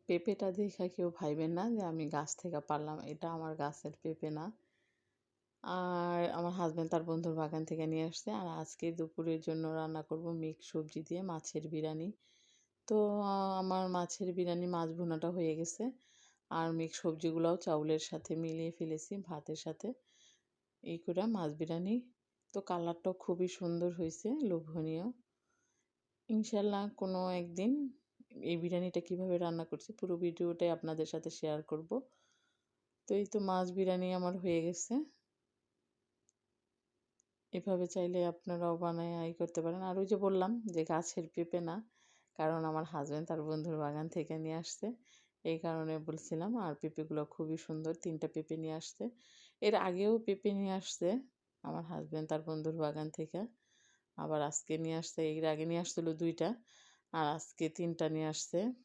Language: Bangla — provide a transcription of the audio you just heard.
পেঁপেটা দেখা কেউ ভাইবেন না যে আমি গাছ থেকে পারলাম, এটা আমার গাছের পেঁপে না। আর আমার হাজব্যান্ড তার বন্ধুর বাগান থেকে নিয়ে আসছে। আর আজকে দুপুরের জন্য রান্না করব মিক্স সবজি দিয়ে মাছের বিরিয়ানি। তো আমার মাছের বিরিয়ানি মাছ ভুনাটা হয়ে গেছে। আর মিক্স সবজিগুলাও চাউলের সাথে মিলিয়ে ফেলেছি ভাতের সাথে। এই করে মাছ বিরিয়ানি। তো কালারটাও খুবই সুন্দর হয়েছে, লোভনীয়। ইনশাল্লাহ কোনো একদিন এই বিরিয়ানিটা কিভাবে রান্না করছি পুরো ভিডিওটাই আপনাদের সাথে শেয়ার করব। তো এই তো মাছ বিরিয়ানি আমার হয়ে গেছে। এভাবে চাইলে আপনারাও বানায় করতে পারেন। আর ওই যে বললাম যে গাছের পেঁপে না, কারণ আমার হাজব্যান্ড তার বন্ধুর বাগান থেকে নিয়ে আসছে। এই কারণে বলছিলাম। আর পেঁপেগুলো খুবই সুন্দর, ৩টা পেঁপে নিয়ে আসছে। এর আগেও পেঁপে নিয়ে আসছে আমার হাজব্যান্ড তার বন্ধুর বাগান থেকে। আবার আজকে নিয়ে আসছে, এর আগে নিয়ে আসছিল ২টা, আর আজকে ৩টা নিয়ে আসছে।